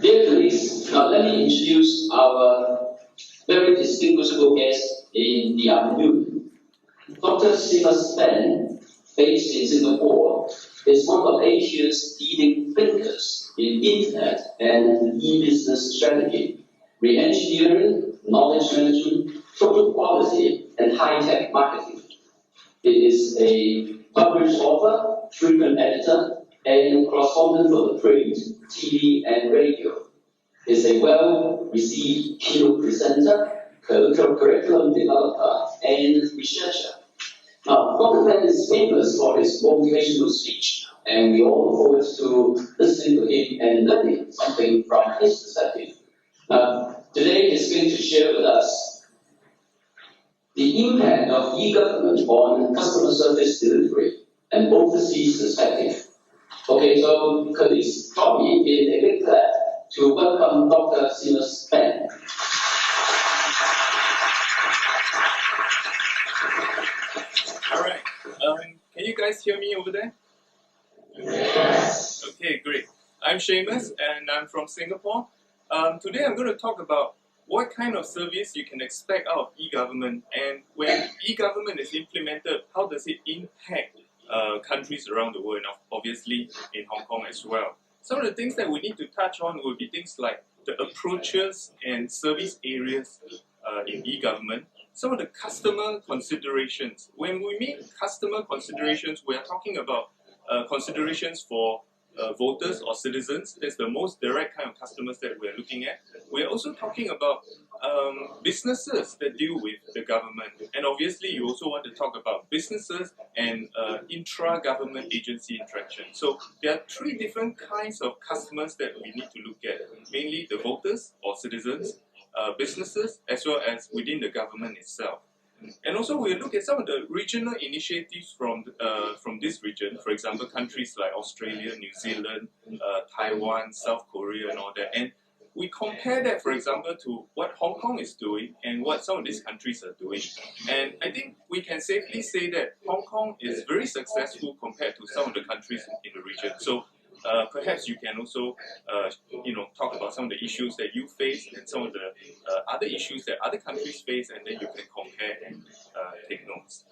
Dear colleagues, now let me introduce our very distinguishable guest in the afternoon. Dr. Seamus Phan, based in Singapore, is one of Asia's leading thinkers in internet and e-business strategy, re-engineering, knowledge management, social quality, and high-tech marketing. He is a published author, frequent editor, and correspondent for the print, TV, and radio. He is a well-received keynote presenter, curriculum developer, and researcher. Now, Dr. Phan is famous for his motivational speech, and we all look forward to listening to him and learning something from his perspective. Now, today he's going to share with us the impact of e-government on customer service delivery and overseas perspective. Okay, so colleagues, join me in a big clap to welcome Dr. Seamus Phan. All right. Can you guys hear me over there? Yes. Okay, great. I'm Seamus, and I'm from Singapore. Today I'm going to talk about what kind of service you can expect out of e-government, and when e-government is implemented, how does it impact countries around the world, and obviously in Hong Kong as well. Some of the things that we need to touch on will be things like the approaches and service areas in e-government, some of the customer considerations. When we mean customer considerations, we are talking about considerations for voters or citizens. That's the most direct kind of customers that we're looking at. We're also talking about businesses that deal with the government. And obviously, you also want to talk about businesses and intra-government agency interaction. So there are three different kinds of customers that we need to look at. Mainly the voters or citizens, businesses, as well as within the government itself. And also we'll look at some of the regional initiatives from this region, for example, countries like Australia, New Zealand, Taiwan, South Korea and all that. And we compare that, for example, to what Hong Kong is doing and what some of these countries are doing. And I think we can safely say that Hong Kong is very successful compared to some of the countries in the region. So perhaps you can also, talk about some of the issues that you face and some of the other issues that other countries face, and then you can compare and take notes.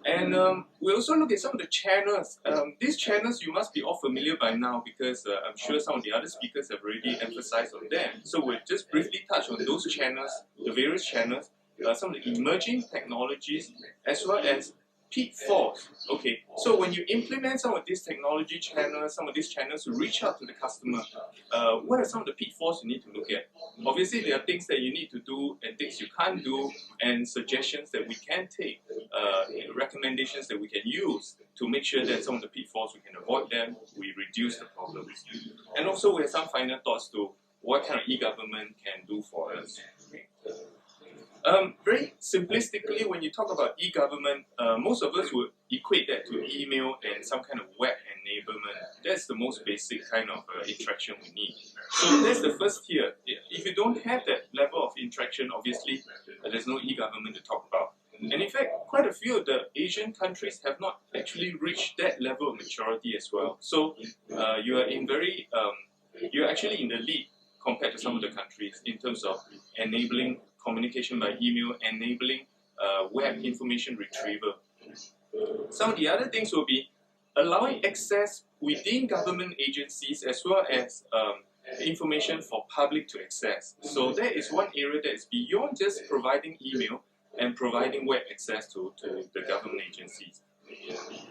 And we also look at some of the channels. These channels you must be all familiar by now because I'm sure some of the other speakers have already emphasized on them. So we'll just briefly touch on those channels, the various channels, some of the emerging technologies, as well as pitfalls. Okay, so when you implement some of these technology channels, some of these channels to reach out to the customer, what are some of the pitfalls you need to look at? Obviously, there are things that you need to do and things you can't do, and suggestions that we can take, recommendations that we can use to make sure that some of the pitfalls we can avoid them, we reduce the problems. And also, we have some final thoughts to what kind of e-government can do for us. Very simplistically, when you talk about e-government, most of us would equate that to email and some kind of web enablement. That's the most basic kind of interaction we need. So that's the first tier. If you don't have that level of interaction, obviously there's no e-government to talk about. And in fact, quite a few of the Asian countries have not actually reached that level of maturity as well. So you're actually in the lead compared to some of the countries in terms of enabling communication by email, enabling web information retrieval. Some of the other things will be allowing access within government agencies as well as information for public to access. So that is one area that is beyond just providing email and providing web access to the government agencies.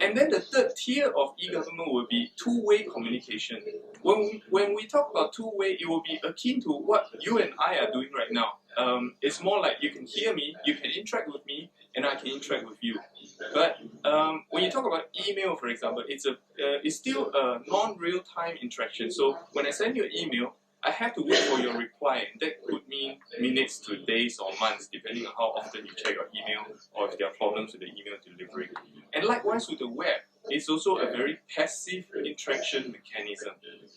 And then the third tier of e-government will be two-way communication. When we talk about two-way, it will be akin to what you and I are doing right now. It's more like you can hear me, you can interact with me, and I can interact with you. But when you talk about email, for example, it's still a non-real-time interaction. So when I send you an email, I have to wait for your reply, and that could mean minutes to days or months, depending on how often you check your email or if there are problems with the email delivery. And likewise with the web, it's also a very passive interaction mechanism.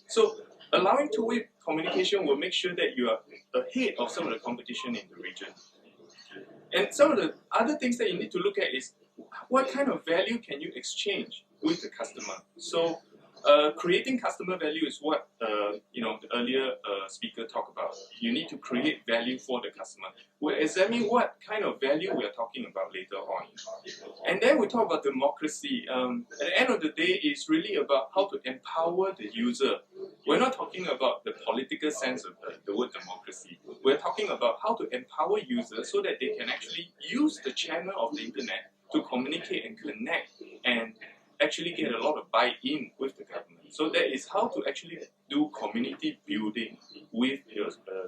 So allowing two-way communication will make sure that you are ahead of some of the competition in the region. And some of the other things that you need to look at is what kind of value can you exchange with the customer. So creating customer value is what the earlier speaker talked about. You need to create value for the customer. We'll examine what kind of value we are talking about later on. And then we talk about democracy. At the end of the day, it's really about how to empower the user. We're not talking about the political sense of the word democracy. We're talking about how to empower users so that they can actually use the channel of the internet to communicate and connect and actually get a lot of buy-in with the government. So that is how to actually do community building with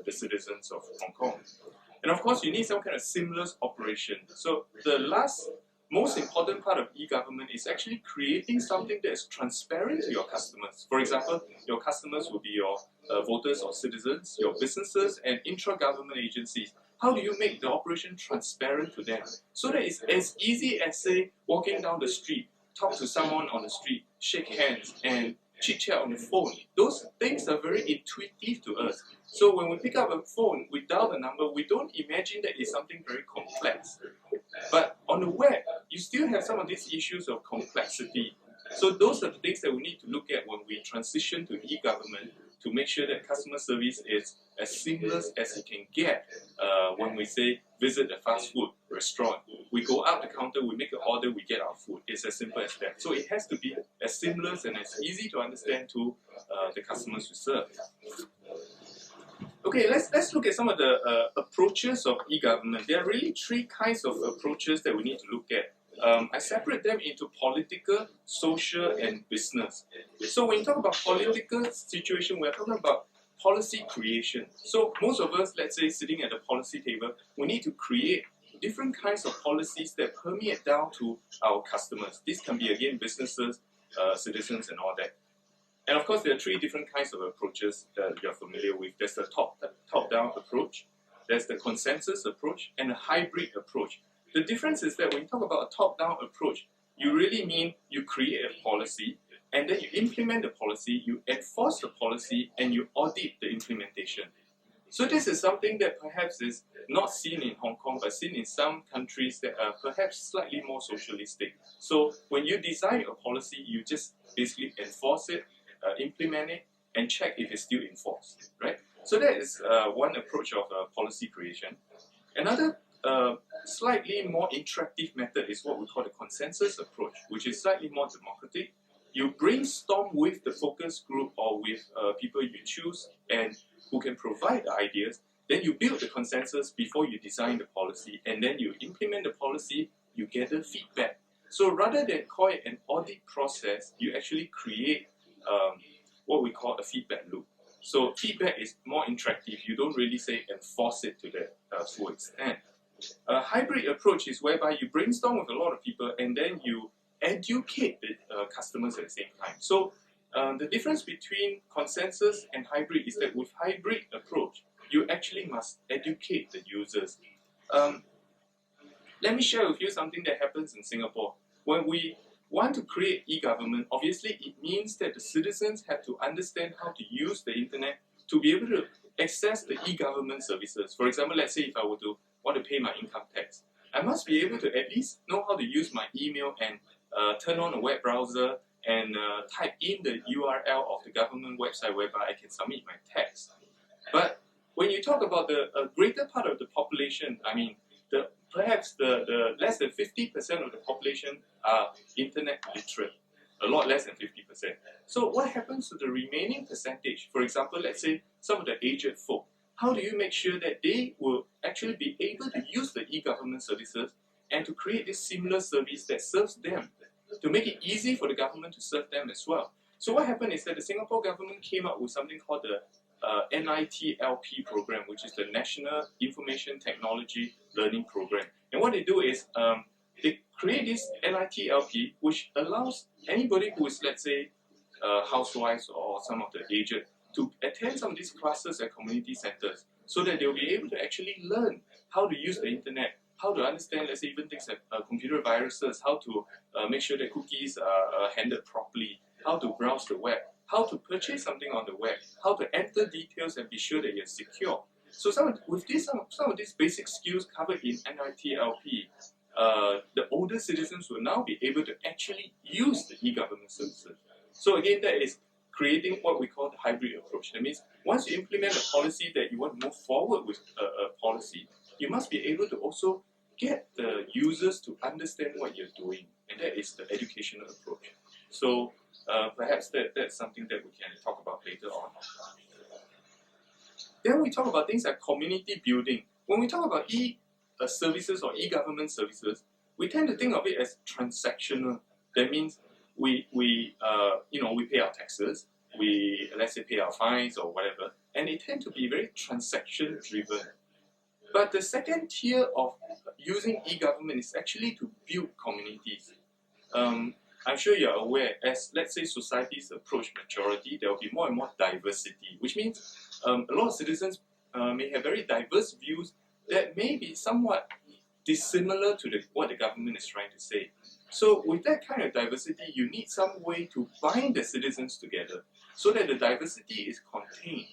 the citizens of Hong Kong. And of course, you need some kind of seamless operation. So the last most important part of e-government is actually creating something that is transparent to your customers. For example, your customers will be your voters or citizens, your businesses and intra-government agencies. How do you make the operation transparent to them? So that it's as easy as, say, walking down the street, talk to someone on the street, shake hands, and chit-chat on the phone. Those things are very intuitive to us. So when we pick up a phone, we dial the number, we don't imagine that it's something very complex. But on the web, you still have some of these issues of complexity. So those are the things that we need to look at when we transition to e-government to make sure that customer service is as seamless as it can get. When we say visit a fast food restaurant, we go out the counter, we make an order, we get our food. It's as simple as that. So it has to be as seamless and as easy to understand to the customers we serve. Okay, let's look at some of the approaches of e-government. There are really three kinds of approaches that we need to look at. I separate them into political, social, and business. So when you talk about political situation, we're talking about policy creation. So most of us, let's say, sitting at the policy table, we need to create different kinds of policies that permeate down to our customers. This can be, again, businesses, citizens, and all that. And of course, there are three different kinds of approaches that you're familiar with. There's the top-down approach, there's the consensus approach, and a hybrid approach. The difference is that when you talk about a top-down approach, you really mean you create a policy, and then you implement the policy, you enforce the policy, and you audit the implementation. So this is something that perhaps is not seen in Hong Kong, but seen in some countries that are perhaps slightly more socialistic. So when you design a policy, you just basically enforce it, implement it, and check if it's still enforced, right? So that is one approach of policy creation. Another slightly more interactive method is what we call the consensus approach, which is slightly more democratic. You brainstorm with the focus group or with people you choose and who can provide the ideas. Then you build the consensus before you design the policy, and then you implement the policy, you gather feedback. So rather than call it an audit process, you actually create what we call a feedback loop. So feedback is more interactive. You don't really say enforce it to the full extent. A hybrid approach is whereby you brainstorm with a lot of people and then you educate the customers at the same time. So the difference between consensus and hybrid is that with hybrid approach, you actually must educate the users. Let me share with you something that happens in Singapore. When we want to create e-government, obviously it means that the citizens have to understand how to use the internet to be able to access the e-government services. For example, let's say if I were to want to pay my income tax, I must be able to at least know how to use my email and turn on a web browser and type in the URL of the government website whereby I can submit my tax. But when you talk about the greater part of the population, I mean, perhaps the less than 50% of the population are internet literate, a lot less than 50%. So what happens to the remaining percentage? For example, let's say some of the aged folk. How do you make sure that they will actually be able to use the e-government services and to create this seamless service that serves them, to make it easy for the government to serve them as well? So what happened is that the Singapore government came up with something called the NITLP program, which is the National Information Technology Learning Program. And what they do is they create this NITLP, which allows anybody who is, let's say, housewives or some of the aged to attend some of these classes at community centers so that they'll be able to actually learn how to use the internet, how to understand, let's say, even things like computer viruses, how to make sure that cookies are handled properly, how to browse the web, how to purchase something on the web, how to enter details and be sure that you're secure. So some of these basic skills covered in NITLP, the older citizens will now be able to actually use the e-government services. So again, that is creating what we call the hybrid approach. That means once you implement a policy that you want to move forward with a policy, you must be able to also get the users to understand what you're doing, and that is the educational approach. So perhaps that's something that we can talk about later on. Then we talk about things like community building. When we talk about services or e-government services, we tend to think of it as transactional. That means we pay our taxes, we let's say pay our fines or whatever, and they tend to be very transaction driven. But the second tier of using e-government is actually to build communities. I'm sure you're aware, as let's say societies approach maturity, there will be more and more diversity, which means a lot of citizens may have very diverse views that may be somewhat dissimilar to what the government is trying to say. So with that kind of diversity, you need some way to bind the citizens together so that the diversity is contained.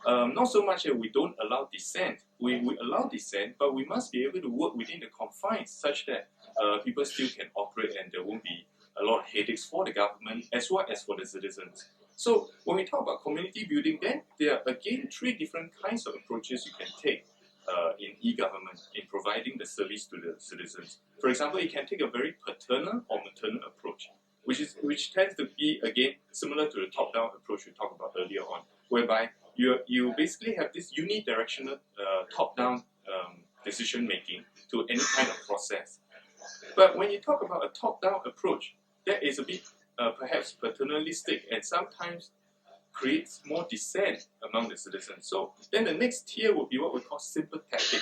Not so much that we don't allow dissent. We allow dissent, but we must be able to work within the confines such that people still can operate and there won't be a lot of headaches for the government as well as for the citizens. So when we talk about community building, then there are again 3 different kinds of approaches you can take in e-government in providing the service to the citizens. For example, you can take a very paternal or maternal approach, which tends to be again similar to the top-down approach we talked about earlier on, whereby you basically have this unidirectional top-down decision making to any kind of process. But when you talk about a top-down approach, that is a bit perhaps paternalistic and sometimes creates more dissent among the citizens. So then the next tier would be what we call sympathetic.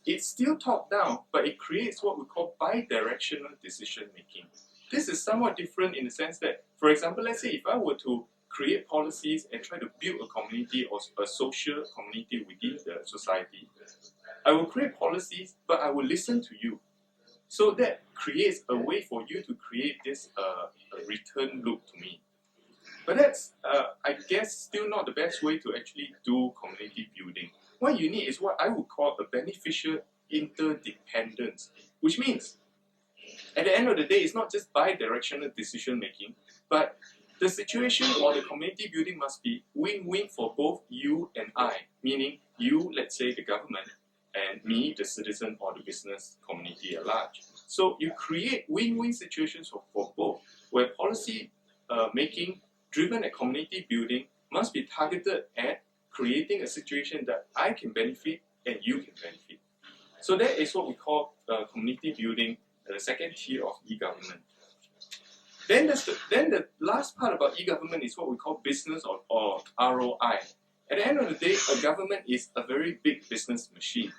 It's still top-down, but it creates what we call bidirectional decision making. This is somewhat different in the sense that, for example, let's say if I were to create policies and try to build a community or a social community within the society, I will create policies, but I will listen to you. So that creates a way for you to create this return loop to me. But that's, I guess, still not the best way to actually do community building. What you need is what I would call a beneficial interdependence, which means at the end of the day, it's not just bi-directional decision making, but the situation or the community building must be win-win for both you and I, meaning you, let's say the government, and me, the citizen or the business community at large. So you create win-win situations for both, where policy making driven at community building must be targeted at creating a situation that I can benefit and you can benefit. So that is what we call community building, the second tier of e-government. Then the last part about e-government is what we call business or ROI. At the end of the day, a government is a very big business machine.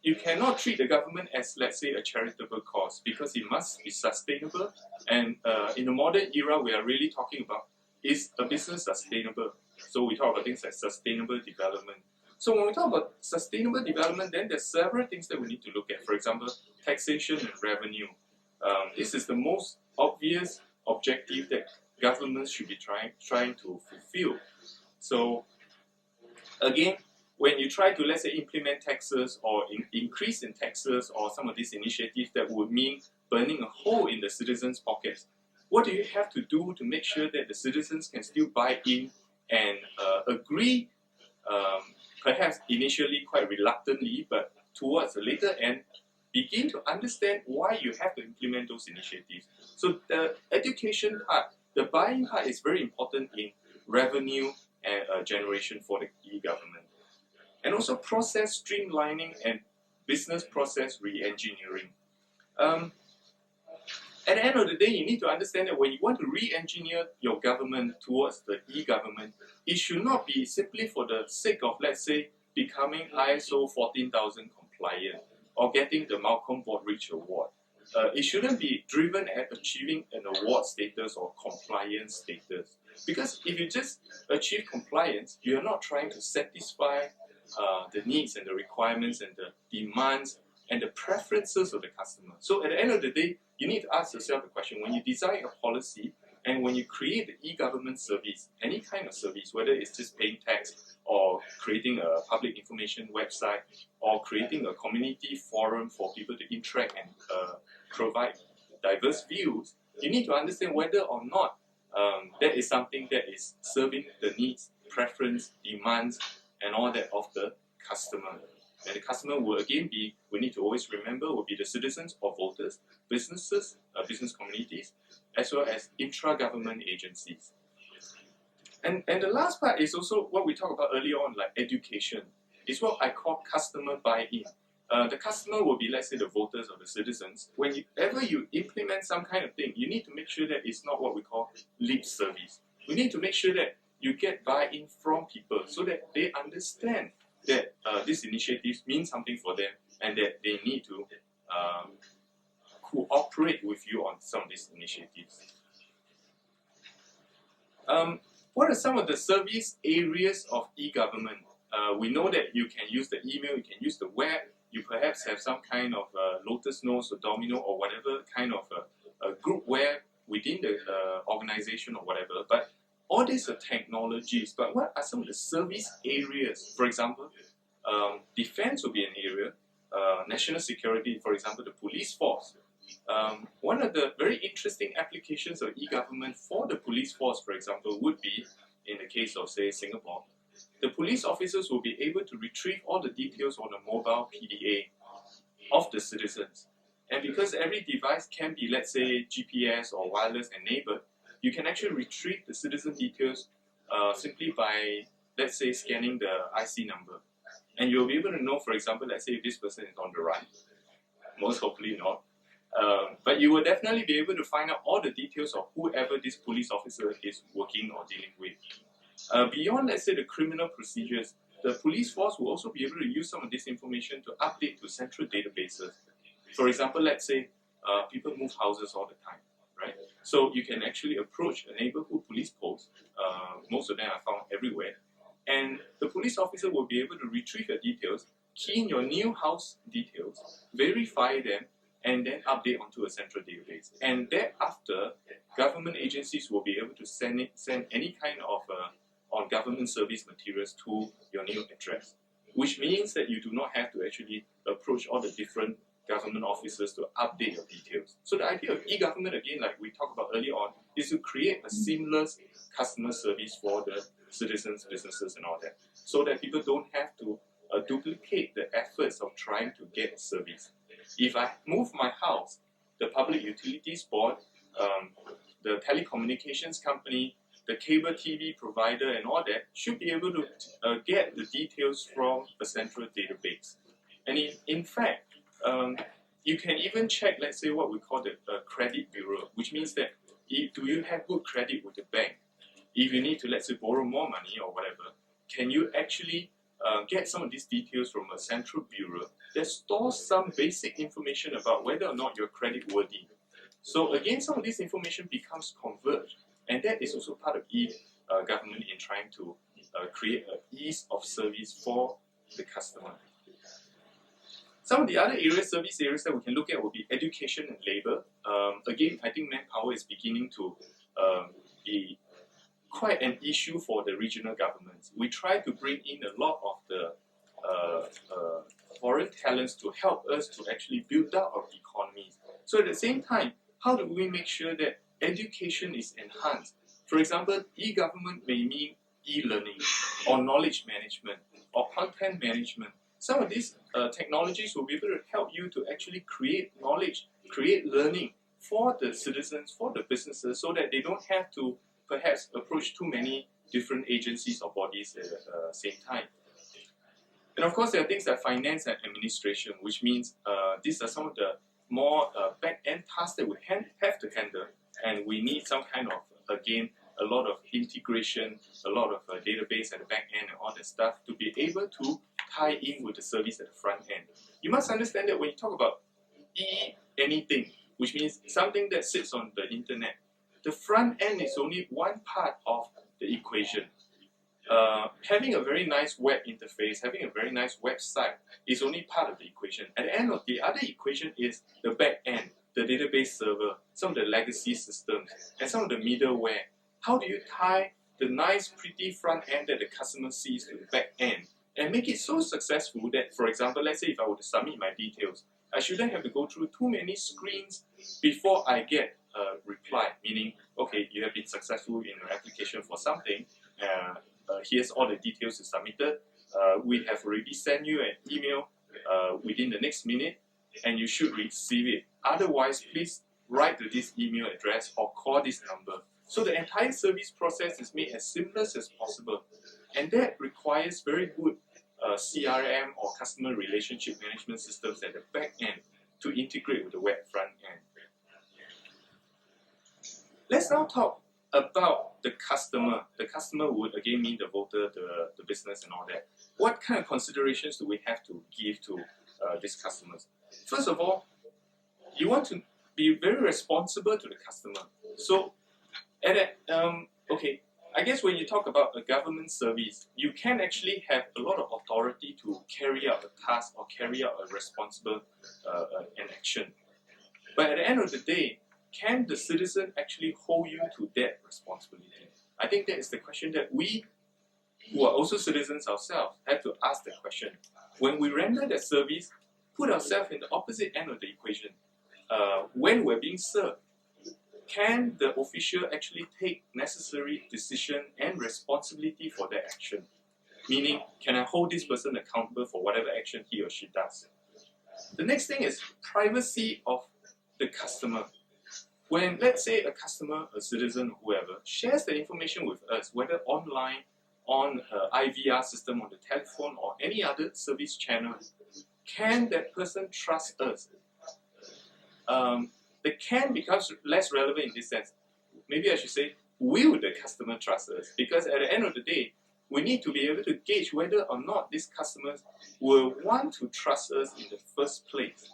You cannot treat the government as, let's say, a charitable cause because it must be sustainable. And in the modern era, we are really talking about, is a business sustainable? So we talk about things like sustainable development. So when we talk about sustainable development, then there's several things that we need to look at. For example, taxation and revenue. This is the most obvious objective that governments should be trying to fulfill. So again, when you try to, let's say, implement taxes or increase in taxes or some of these initiatives that would mean burning a hole in the citizens' pockets, what do you have to do to make sure that the citizens can still buy in and agree, perhaps initially quite reluctantly, but towards the later end, begin to understand why you have to implement those initiatives. So the education part, the buying part is very important in revenue and generation for the e-government. And also process streamlining and business process re-engineering. At the end of the day, you need to understand that when you want to re-engineer your government towards the e-government, it should not be simply for the sake of, let's say, becoming ISO 14000 compliant or getting the Malcolm Baldrige Award. It shouldn't be driven at achieving an award status or compliance status. Because if you just achieve compliance, you are not trying to satisfy the needs and the requirements and the demands and the preferences of the customer. So at the end of the day, you need to ask yourself the question, when you design a policy and when you create the e-government service, any kind of service, whether it's just paying tax or creating a public information website or creating a community forum for people to interact and provide diverse views, you need to understand whether or not that is something that is serving the needs, preference, demands, and all that of the customer. And the customer will again be, we need to always remember, will be the citizens or voters, businesses, business communities, as well as intra-government agencies. And the last part is also what we talked about earlier on, like education. It's what I call customer buy-in. The customer will be, let's say, the voters or the citizens. Whenever you implement some kind of thing, you need to make sure that it's not what we call lip service. We need to make sure that you get buy-in from people so that they understand that these initiatives mean something for them and that they need to cooperate with you on some of these initiatives. What are some of the service areas of e-government? We know that you can use the email, you can use the web, you perhaps have some kind of Lotus Notes or Domino or whatever kind of a group where within the organization or whatever. But all these are technologies, but what are some of the service areas? For example, defense will be an area, national security, for example, the police force. One of the very interesting applications of e-government for the police force, for example, would be, in the case of, say, Singapore, the police officers will be able to retrieve all the details on a mobile PDA of the citizens. And because every device can be, let's say, GPS or wireless enabled, you can actually retrieve the citizen details simply by, let's say, scanning the IC number. And you'll be able to know, for example, let's say if this person is on the run. Most hopefully not. But you will definitely be able to find out all the details of whoever this police officer is working or dealing with. Beyond, let's say, the criminal procedures, the police force will also be able to use some of this information to update to central databases. For example, let's say people move houses all the time, right? So you can actually approach a neighborhood police post. Most of them are found everywhere. And the police officer will be able to retrieve your details, key in your new house details, verify them, and then update onto a central database. And thereafter, government agencies will be able to send any kind of on government service materials to your new address, which means that you do not have to actually approach all the different government officers to update your details. So the idea of e-government, again, like we talked about earlier on, is to create a seamless customer service for the citizens, businesses, and all that, so that people don't have to duplicate the efforts of trying to get service. If I move my house, the public utilities board, the telecommunications company, the cable TV provider, and all that should be able to get the details from a central database. And in fact, you can even check, let's say, what we call the credit bureau, which means that do you have good credit with the bank? If you need to, let's say, borrow more money or whatever, can you actually get some of these details from a central bureau that stores some basic information about whether or not you're credit worthy? So again, some of this information becomes converged, and that is also part of e-government in trying to create an ease of service for the customer. Some of the other areas, service areas that we can look at will be education and labor. Again, I think manpower is beginning to be quite an issue for the regional governments. We try to bring in a lot of the foreign talents to help us to actually build up our economies. So at the same time, how do we make sure that education is enhanced? For example, e-government may mean e-learning or knowledge management or content management. Some of these technologies will be able to help you to actually create knowledge, create learning for the citizens, for the businesses, so that they don't have to perhaps approach too many different agencies or bodies at the same time. And of course, there are things like finance and administration, which means these are some of the more back-end tasks that we have to handle, and we need some kind of, again, a lot of integration, a lot of database at the back end and all that stuff to be able to tie in with the service at the front end. You must understand that when you talk about anything, which means something that sits on the internet, the front end is only one part of the equation. Having a very nice web interface, having a very nice website is only part of the equation. At the end of the other equation is the back end, the database server, some of the legacy systems, and some of the middleware. How do you tie the nice, pretty front end that the customer sees to the back end and make it so successful that, for example, let's say if I were to submit my details, I shouldn't have to go through too many screens before I get reply, meaning, okay, you have been successful in your application for something, here's all the details you submitted, we have already sent you an email within the next minute, and you should receive it. Otherwise, please write to this email address or call this number. So the entire service process is made as seamless as possible, and that requires very good CRM or customer relationship management systems at the back end to integrate with the web front end. Let's now talk about the customer. The customer would again mean the voter, the business and all that. What kind of considerations do we have to give to these customers? First of all, you want to be very responsible to the customer. So, I guess when you talk about a government service, you can actually have a lot of authority to carry out a task or carry out a responsible an action. But at the end of the day, can the citizen actually hold you to that responsibility? I think that is the question that we, who are also citizens ourselves, have to ask the question. When we render that service, put ourselves in the opposite end of the equation. When we're being served, can the official actually take necessary decision and responsibility for their action? Meaning, can I hold this person accountable for whatever action he or she does? The next thing is privacy of the customer. When, let's say, a customer, a citizen, whoever, shares the information with us, whether online, on IVR system, on the telephone, or any other service channel, can that person trust us? The can becomes less relevant in this sense. Maybe I should say, will the customer trust us? Because at the end of the day, we need to be able to gauge whether or not these customers will want to trust us in the first place.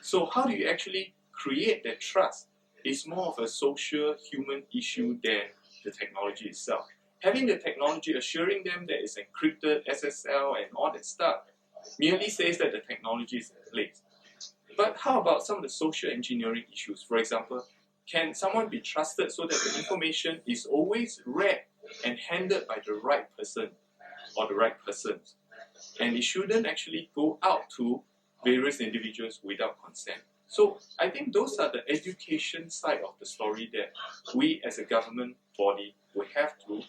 So how do you actually create that trust? It's more of a social, human issue than the technology itself. Having the technology assuring them that it's encrypted, SSL, and all that stuff merely says that the technology is in place. But how about some of the social engineering issues? For example, can someone be trusted so that the information is always read and handled by the right person or the right persons? And it shouldn't actually go out to various individuals without consent. So I think those are the education side of the story that we as a government body will have to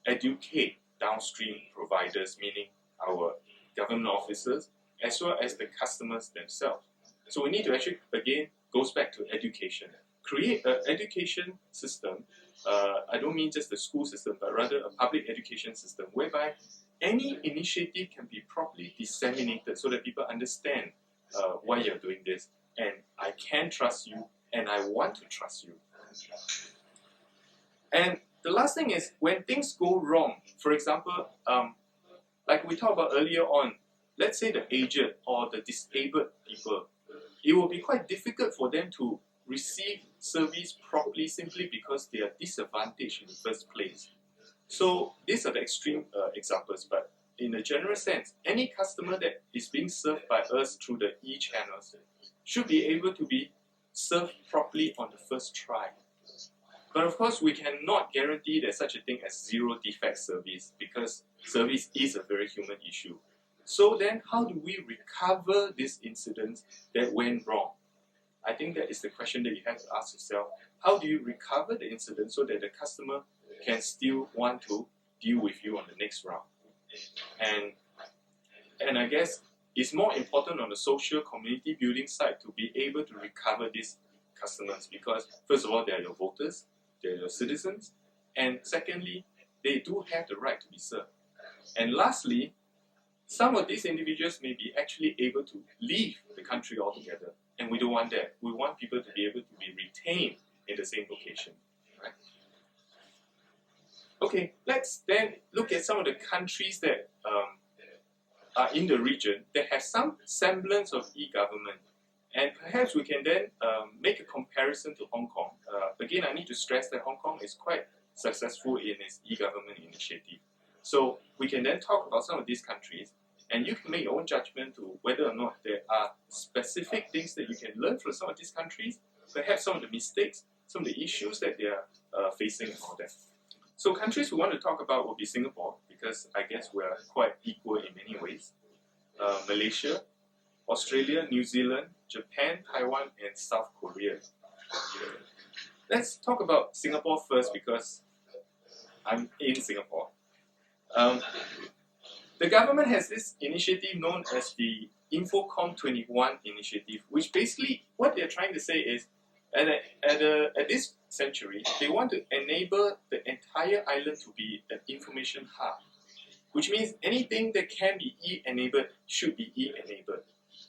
educate downstream providers, meaning our government officers, as well as the customers themselves. So we need to actually, again, goes back to education. Create an education system, I don't mean just the school system, but rather a public education system, whereby any initiative can be properly disseminated so that people understand why you're doing this, and I can trust you, and I want to trust you. And the last thing is, when things go wrong, for example, like we talked about earlier on, let's say the aged or the disabled people, it will be quite difficult for them to receive service properly simply because they are disadvantaged in the first place. So these are the extreme examples, but in a general sense, any customer that is being served by us through the e-channels should be able to be served properly on the first try. But of course, we cannot guarantee there's such a thing as zero defect service, because service is a very human issue. So then, how do we recover these incidents that went wrong? I think that is the question that you have to ask yourself. How do you recover the incident so that the customer can still want to deal with you on the next round? And I guess it's more important on the social community building side to be able to recover these customers, because first of all, they are your voters, they are your citizens, and secondly, they do have the right to be served. And lastly, some of these individuals may be actually able to leave the country altogether, and we don't want that. We want people to be able to be retained in the same location. Right? Okay, let's then look at some of the countries that are in the region that have some semblance of e-government. And perhaps we can then make a comparison to Hong Kong. Again, I need to stress that Hong Kong is quite successful in its e-government initiative. So we can then talk about some of these countries, and you can make your own judgment to whether or not there are specific things that you can learn from some of these countries, perhaps some of the mistakes, some of the issues that they are facing and all that. So countries we want to talk about will be Singapore, because I guess we're quite equal in many ways. Malaysia, Australia, New Zealand, Japan, Taiwan, and South Korea. Let's talk about Singapore first because I'm in Singapore. The government has this initiative known as the Infocom 21 initiative, which basically what they're trying to say is at this century, they want to enable the entire island to be an information hub, which means anything that can be e-enabled should be e-enabled.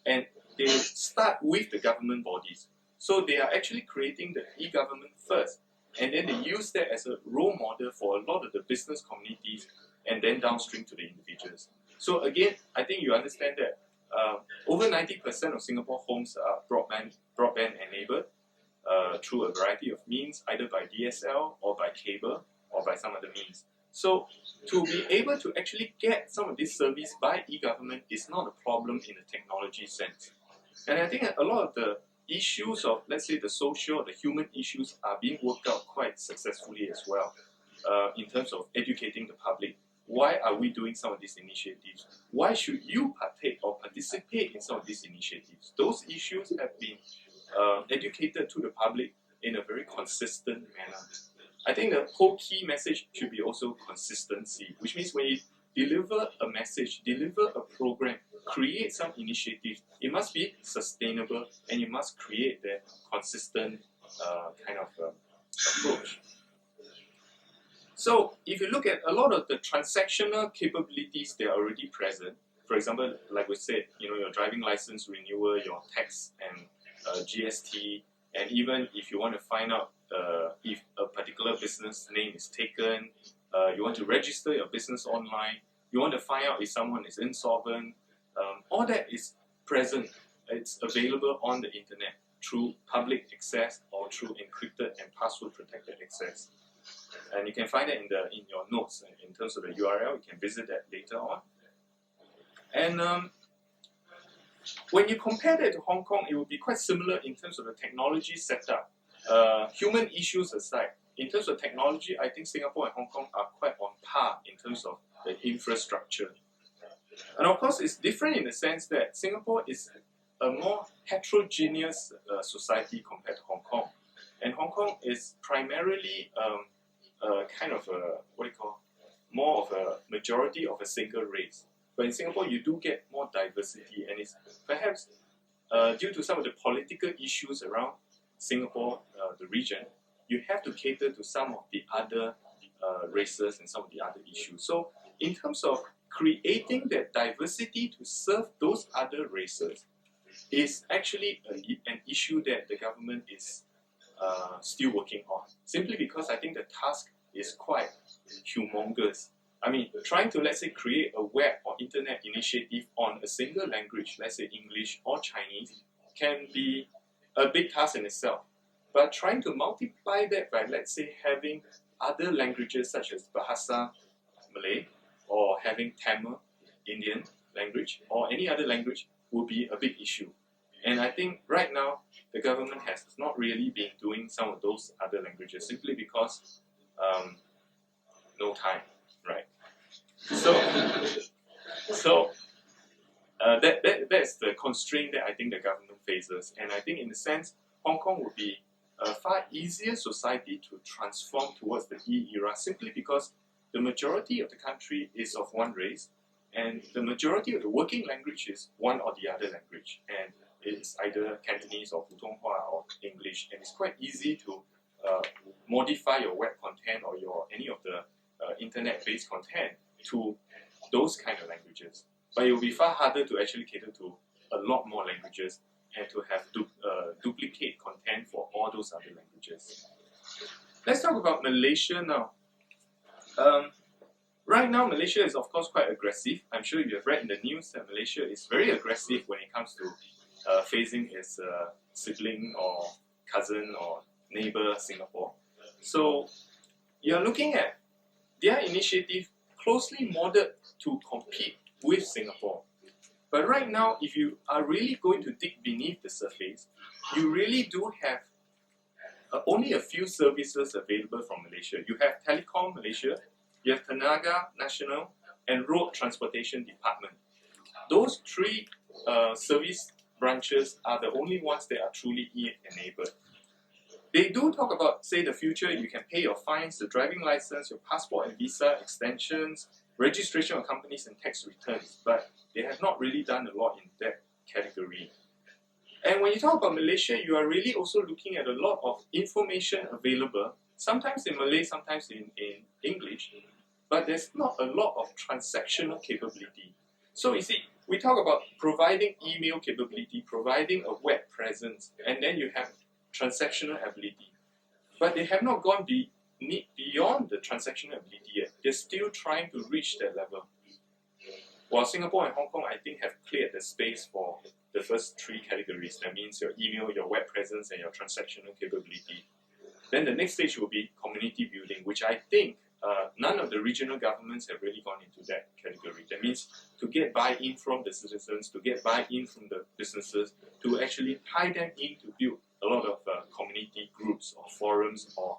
And they start with the government bodies. So they are actually creating the e-government first, and then they use that as a role model for a lot of the business communities and then downstream to the individuals. So again, I think you understand that over 90% of Singapore homes are broadband enabled through a variety of means, either by DSL or by cable or by some other means. So to be able to actually get some of this service by e-government is not a problem in the technology sense. And I think a lot of the issues of, let's say, the social, the human issues are being worked out quite successfully as well in terms of educating the public. Why are we doing some of these initiatives? Why should you partake or participate in some of these initiatives? Those issues have been educated to the public in a very consistent manner. I think the whole key message should be also consistency, which means when you deliver a message, deliver a program, create some initiatives, it must be sustainable and you must create that consistent kind of approach. So if you look at a lot of the transactional capabilities that are already present, for example, like we said, your driving license renewal, your tax and GST, and even if you want to find out if a particular business name is taken, you want to register your business online, you want to find out if someone is insolvent, all that is present. It's available on the internet through public access or through encrypted and password protected access. And you can find it in your notes in terms of the URL. You can visit that later on. And when you compare that to Hong Kong, it will be quite similar in terms of the technology setup. Human issues aside, in terms of technology, I think Singapore and Hong Kong are quite on par in terms of the infrastructure. And of course, it's different in the sense that Singapore is a more heterogeneous society compared to Hong Kong. And Hong Kong is primarily kind of more of a majority of a single race. But in Singapore, you do get more diversity, and it's perhaps due to some of the political issues around Singapore, the region, you have to cater to some of the other races and some of the other issues. So in terms of creating that diversity to serve those other races is actually an issue that the government is still working on, simply because I think the task is quite humongous. I mean, trying to, let's say, create a web or internet initiative on a single language, let's say English or Chinese, can be a big task in itself. But trying to multiply that by, let's say, having other languages such as Bahasa, Malay, or having Tamil, Indian language, or any other language would be a big issue. And I think right now, the government has not really been doing some of those other languages simply because no time, right? So that's the constraint that I think the government faces. And I think in a sense, Hong Kong would be a far easier society to transform towards the e-era simply because the majority of the country is of one race and the majority of the working language is one or the other language. And it's either Cantonese or Putonghua or English, and it's quite easy to modify your web content or any of the internet-based content to those kind of languages. But it will be far harder to actually cater to a lot more languages and to have duplicate content for all those other languages. Let's talk about Malaysia now. Right now, Malaysia is of course quite aggressive. I'm sure you have read in the news that Malaysia is very aggressive when it comes to facing its sibling or cousin or neighbor Singapore. So you're looking at their initiative closely modeled to compete with Singapore. But right now, if you are really going to dig beneath the surface, you really do have only a few services available from Malaysia. You have Telecom Malaysia, you have Tenaga Nasional, and Road Transportation Department. Those three service branches are the only ones that are truly e-enabled. They do talk about, say, the future. You can pay your fines, the driving license, your passport and visa extensions, registration of companies and tax returns, but they have not really done a lot in that category. And when you talk about Malaysia, you are really also looking at a lot of information available, sometimes in Malay, sometimes in English, but there's not a lot of transactional capability. So you see, we talk about providing email capability, providing a web presence, and then you have transactional ability. But they have not gone beyond the transactional ability yet. They're still trying to reach that level. While Singapore and Hong Kong, I think, have cleared the space for the first three categories. That means your email, your web presence, and your transactional capability. Then the next stage will be community building, which I think none of the regional governments have really gone into that category. That means to get buy-in from the citizens, to get buy-in from the businesses, to actually tie them in to build a lot of community groups or forums or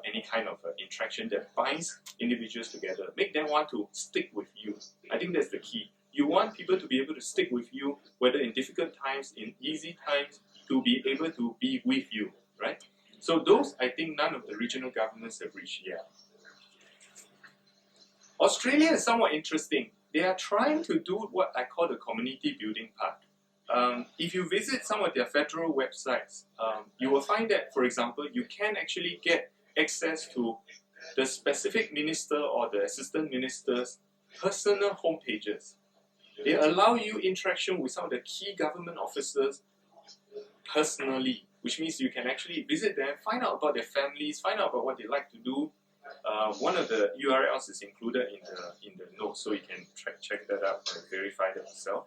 any kind of interaction that binds individuals together, make them want to stick with you. I think that's the key. You want people to be able to stick with you, whether in difficult times, in easy times, to be able to be with you, right? So those, I think, none of the regional governments have reached yet. Australia is somewhat interesting. They are trying to do what I call the community building part. If you visit some of their federal websites, you will find that, for example, you can actually get access to the specific minister or the assistant minister's personal homepages. They allow you interaction with some of the key government officers personally, which means you can actually visit them, find out about their families, find out about what they like to do. One of the URLs is included in the notes, so you can check that out and verify that yourself.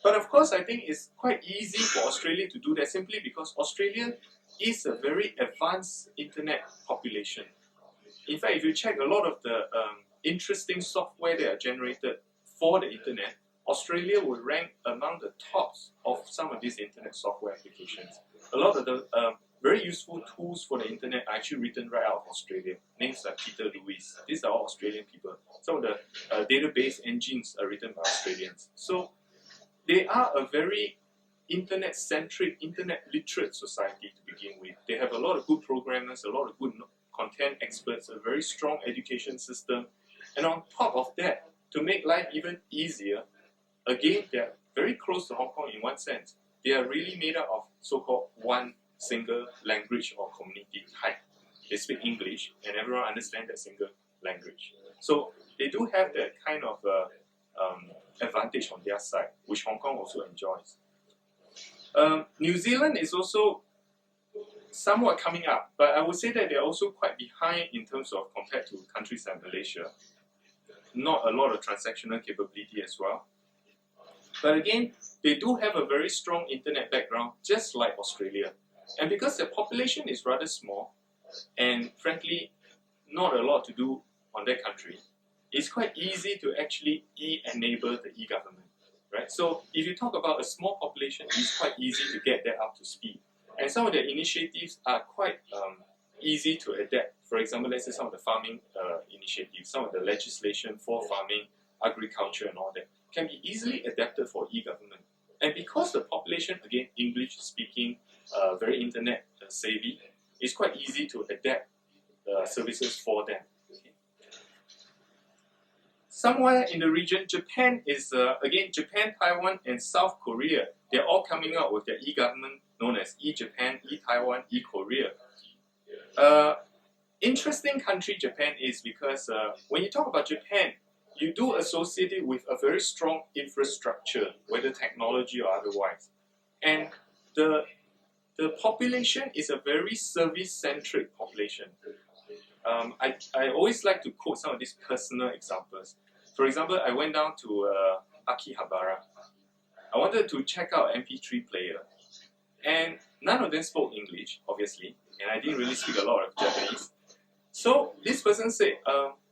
But of course, I think it's quite easy for Australia to do that simply because Australia is a very advanced internet population. In fact, if you check a lot of the interesting software that are generated for the internet, Australia will rank among the tops of some of these internet software applications. A lot of the very useful tools for the internet are actually written right out of Australia. Names like Peter Lewis. These are all Australian people. Some of the database engines are written by Australians. So they are a very internet-centric, internet-literate society to begin with. They have a lot of good programmers, a lot of good content experts, a very strong education system. And on top of that, to make life even easier, again, they're very close to Hong Kong in one sense. They are really made up of so-called one single language or community type. They speak English, and everyone understands that single language. So they do have that kind of advantage on their side, which Hong Kong also enjoys. New Zealand is also somewhat coming up, but I would say that they're also quite behind in terms of compared to countries like Malaysia. Not a lot of transactional capability as well. But again, they do have a very strong internet background, just like Australia. And because their population is rather small, and frankly, not a lot to do on that country, it's quite easy to actually enable the e-government, right? So if you talk about a small population, it's quite easy to get that up to speed. And some of the initiatives are quite easy to adapt. For example, let's say some of the farming initiatives, some of the legislation for farming, agriculture and all that, can be easily adapted for e-government. And because the population, again, English speaking, very internet savvy, it's quite easy to adapt services for them. Okay. Somewhere in the region, Japan is, again, Japan, Taiwan, and South Korea, they're all coming out with their e-government known as e-Japan, e-Taiwan, e-Korea. Interesting country Japan is because when you talk about Japan, you do associate it with a very strong infrastructure, whether technology or otherwise. And the population is a very service-centric population. I always like to quote some of these personal examples. For example, I went down to Akihabara. I wanted to check out MP3 player. And none of them spoke English, obviously, and I didn't really speak a lot of Japanese. So this person said,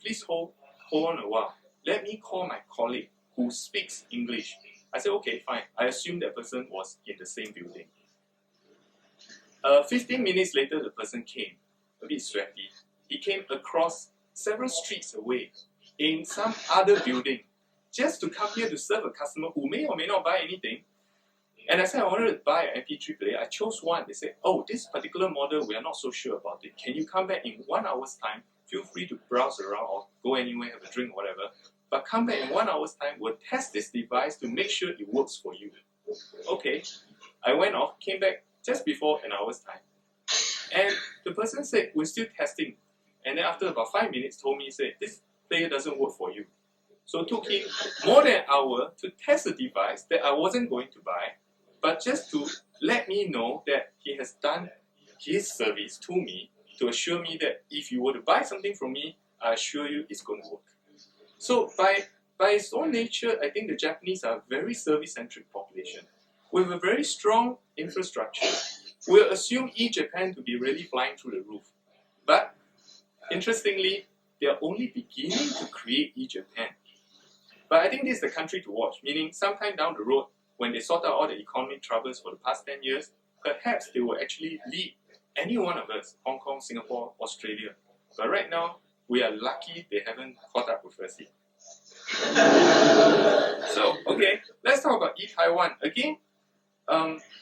please hold on a while. Let me call my colleague who speaks English. I said, okay, fine. I assumed that person was in the same building. 15 minutes later, the person came, a bit sweaty. He came across several streets away in some other building just to come here to serve a customer who may or may not buy anything. And I said I wanted to buy an MP3 player. I chose one. They said, oh, this particular model, we are not so sure about it. Can you come back in 1 hour's time? Feel free to browse around or go anywhere, have a drink, whatever. But come back in 1 hour's time. We'll test this device to make sure it works for you. Okay. I went off, came back just before an hour's time. And the person said, we're still testing. And then after about 5 minutes, told me, said, this player doesn't work for you. So it took him more than an hour to test a device that I wasn't going to buy, but just to let me know that he has done his service to me to assure me that if you were to buy something from me, I assure you it's going to work. So by its own nature, I think the Japanese are a very service-centric population. With a very strong infrastructure, we'll assume e-Japan to be really flying through the roof. But interestingly, they are only beginning to create e-Japan. But I think this is the country to watch, meaning sometime down the road, when they sort out all the economic troubles for the past 10 years, perhaps they will actually lead any one of us, Hong Kong, Singapore, Australia. But right now, we are lucky they haven't caught up with us yet. So, okay, let's talk about e-Taiwan. Again,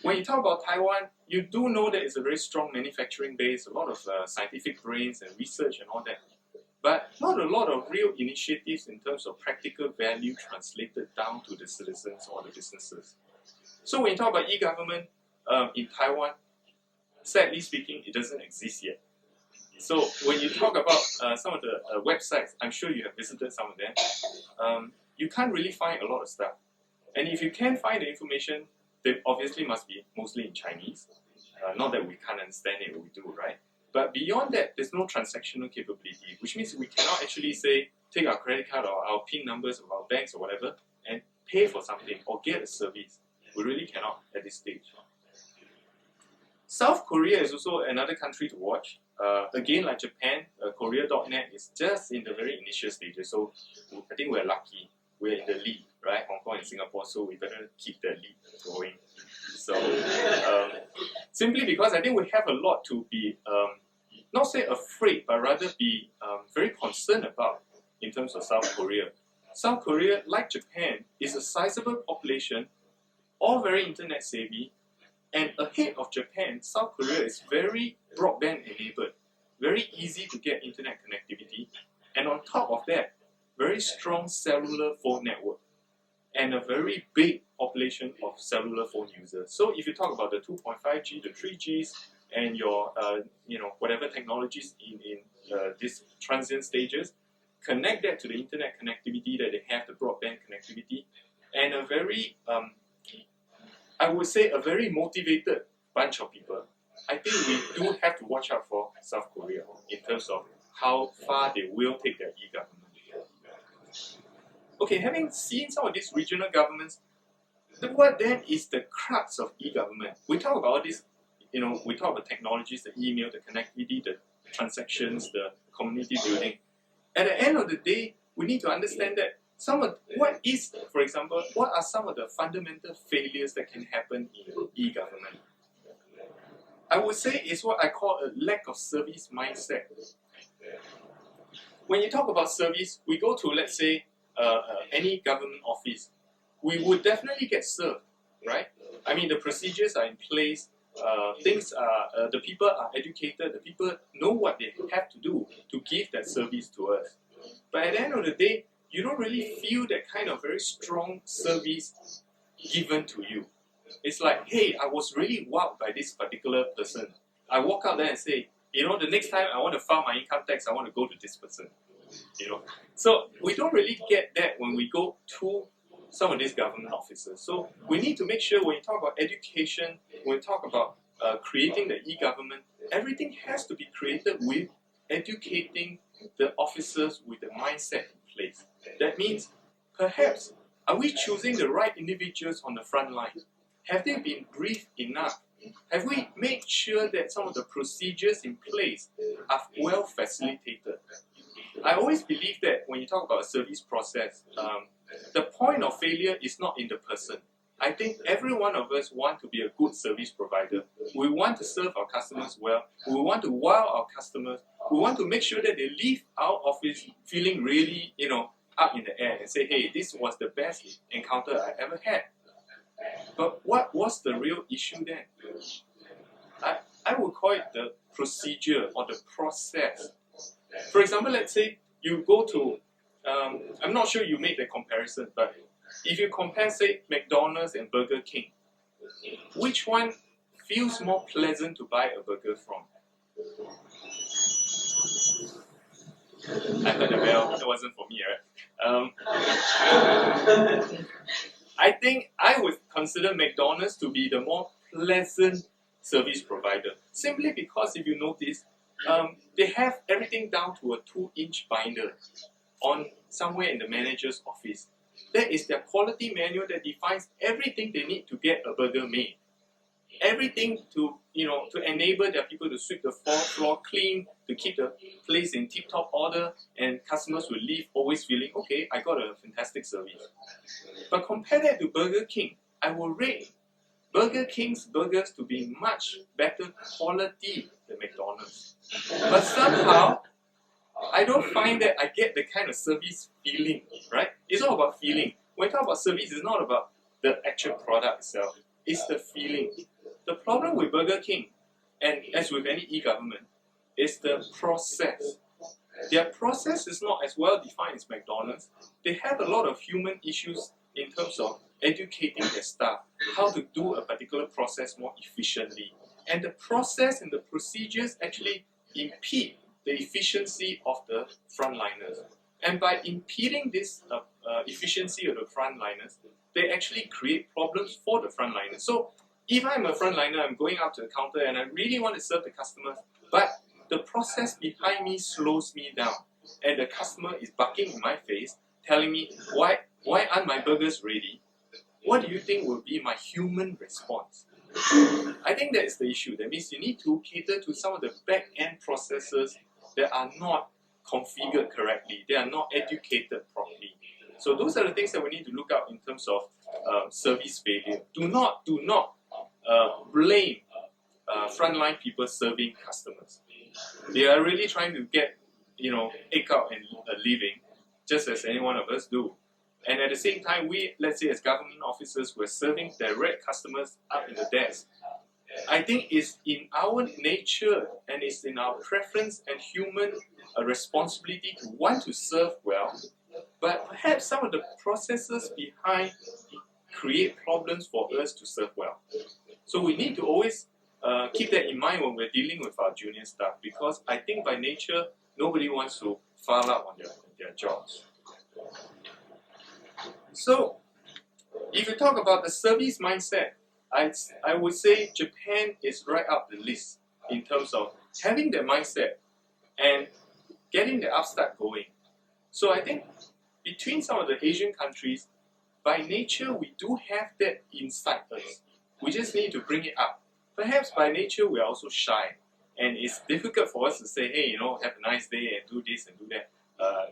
when you talk about Taiwan, you do know that it's a very strong manufacturing base, a lot of scientific brains and research and all that. But not a lot of real initiatives in terms of practical value translated down to the citizens or the businesses. So when you talk about e-government in Taiwan, sadly speaking, it doesn't exist yet. So when you talk about some of the websites, I'm sure you have visited some of them, you can't really find a lot of stuff. And if you can find the information, they obviously must be mostly in Chinese. Not that we can't understand it, we do, right? But beyond that, there's no transactional capability, which means we cannot actually say, take our credit card or our PIN numbers of our banks or whatever, and pay for something or get a service. We really cannot at this stage. South Korea is also another country to watch. Again, like Japan, Korea.net is just in the very initial stages. So I think we're lucky. We're in the lead, right? Hong Kong and Singapore, so we better keep the lead going. So simply because I think we have a lot to be, not say afraid, but rather be very concerned about in terms of South Korea. South Korea, like Japan, is a sizable population, all very internet savvy, and ahead of Japan, South Korea is very broadband enabled, very easy to get internet connectivity, and on top of that, very strong cellular phone network, and a very big population of cellular phone users. So if you talk about the 2.5G, the 3Gs, and your whatever technologies in these transient stages, connect that to the internet connectivity that they have, the broadband connectivity, and a very I would say a very motivated bunch of people. I think we do have to watch out for South Korea in terms of how far they will take their e-government. Okay, having seen some of these regional governments, what then is the crux of e-government? We talk about all this, we talk about technologies, the email, the connectivity, the transactions, the community building. At the end of the day, we need to understand that for example, what are some of the fundamental failures that can happen in e-government? I would say it's what I call a lack of service mindset. When you talk about service, we go to, let's say, any government office, we would definitely get served, right? I mean, the procedures are in place, the people are educated, the people know what they have to do to give that service to us. But at the end of the day, you don't really feel that kind of very strong service given to you. It's like, hey, I was really wowed by this particular person. I walk out there and say, the next time I want to file my income tax, I want to go to this person. So we don't really get that when we go to some of these government offices. So we need to make sure when you talk about education, when we talk about creating the e-government, everything has to be created with educating the officers with the mindset in place. That means, perhaps, are we choosing the right individuals on the front line? Have they been briefed enough? Have we made sure that some of the procedures in place are well facilitated? I always believe that when you talk about a service process, the point of failure is not in the person. I think every one of us want to be a good service provider. We want to serve our customers well. We want to wow our customers. We want to make sure that they leave our office feeling really, up in the air and say, hey, this was the best encounter I ever had. But what was the real issue then? I would call it the procedure or the process. For example, let's say you go to, I'm not sure you made the comparison, but if you compare, say, McDonald's and Burger King, which one feels more pleasant to buy a burger from? I heard the bell. That wasn't for me, right? I think I would consider McDonald's to be the more pleasant service provider. Simply because if you notice, they have everything down to a 2-inch binder on somewhere in the manager's office. That is their quality manual that defines everything they need to get a burger made. Everything to enable their people to sweep the floor clean, to keep the place in tip-top order, and customers will leave always feeling, okay, I got a fantastic service. But compare that to Burger King, I will rate Burger King's burgers to be much better quality than McDonald's. But somehow, I don't find that I get the kind of service feeling, right? It's all about feeling. When I talk about service, it's not about the actual product itself. It's the feeling. The problem with Burger King, and as with any e-government, is the process. Their process is not as well defined as McDonald's. They have a lot of human issues in terms of educating their staff, how to do a particular process more efficiently. And the process and the procedures actually impede the efficiency of the frontliners. And by impeding this efficiency of the frontliners, they actually create problems for the frontliners. So if I'm a frontliner, I'm going up to the counter and I really want to serve the customers, but the process behind me slows me down. And the customer is barking in my face, telling me, why aren't my burgers ready? What do you think will be my human response? I think that's the issue. That means you need to cater to some of the back-end processes that are not configured correctly. They are not educated properly. So those are the things that we need to look out in terms of service failure. Do not blame frontline people serving customers. They are really trying to get, eke out a living, just as any one of us do. And at the same time, we, let's say as government officers, we're serving direct customers up in the desk. I think it's in our nature and it's in our preference and human responsibility to want to serve well, but perhaps some of the processes behind create problems for us to serve well. So we need to always keep that in mind when we're dealing with our junior staff, because I think by nature, nobody wants to foul up on their jobs. So, if you talk about the service mindset, I would say Japan is right up the list in terms of having the mindset and getting the upstart going. So I think between some of the Asian countries, by nature we do have that inside us. We just need to bring it up. Perhaps by nature we are also shy, and it's difficult for us to say, hey, have a nice day and do this and do that.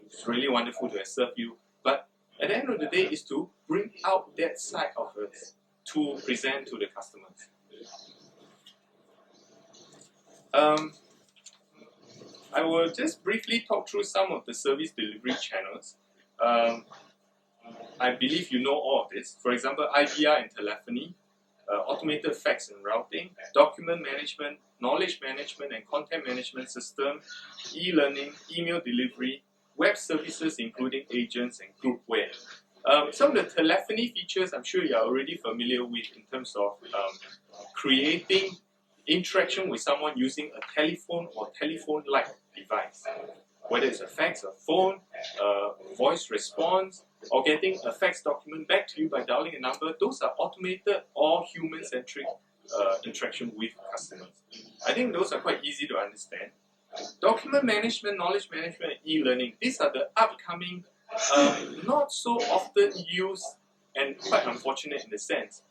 It's really wonderful to have served you. But at the end of the day, is to bring out that side of us to present to the customers. I will just briefly talk through some of the service delivery channels. I believe you know all of this. For example, IVR and telephony, automated fax and routing, document management, knowledge management and content management system, e-learning, email delivery, web services including agents and groupware. Some of the telephony features I'm sure you are already familiar with in terms of creating interaction with someone using a telephone or telephone-like device. Whether it's a fax, a phone, voice response, or getting a fax document back to you by dialing a number, those are automated or human-centric interaction with customers. I think those are quite easy to understand. Document management, knowledge management, and e-learning, these are the upcoming, not so often used and quite unfortunate in a sense,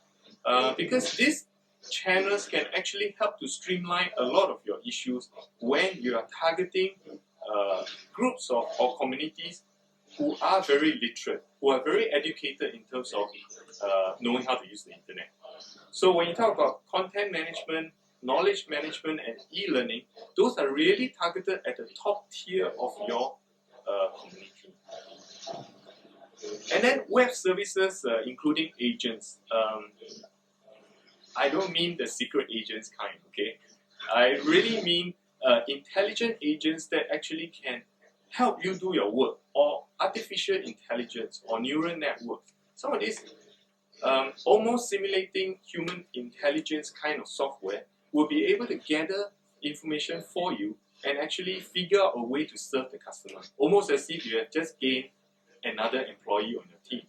because these channels can actually help to streamline a lot of your issues when you are targeting groups or communities who are very literate, who are very educated in terms of knowing how to use the internet. So when you talk about content management, knowledge management, and e-learning, those are really targeted at the top tier of your community. And then web services, including agents. I don't mean the secret agents kind, okay? I really mean intelligent agents that actually can help you do your work, or artificial intelligence, or neural networks. Some of these almost simulating human intelligence kind of software will be able to gather information for you and actually figure out a way to serve the customer, almost as if you have just gained another employee on your team.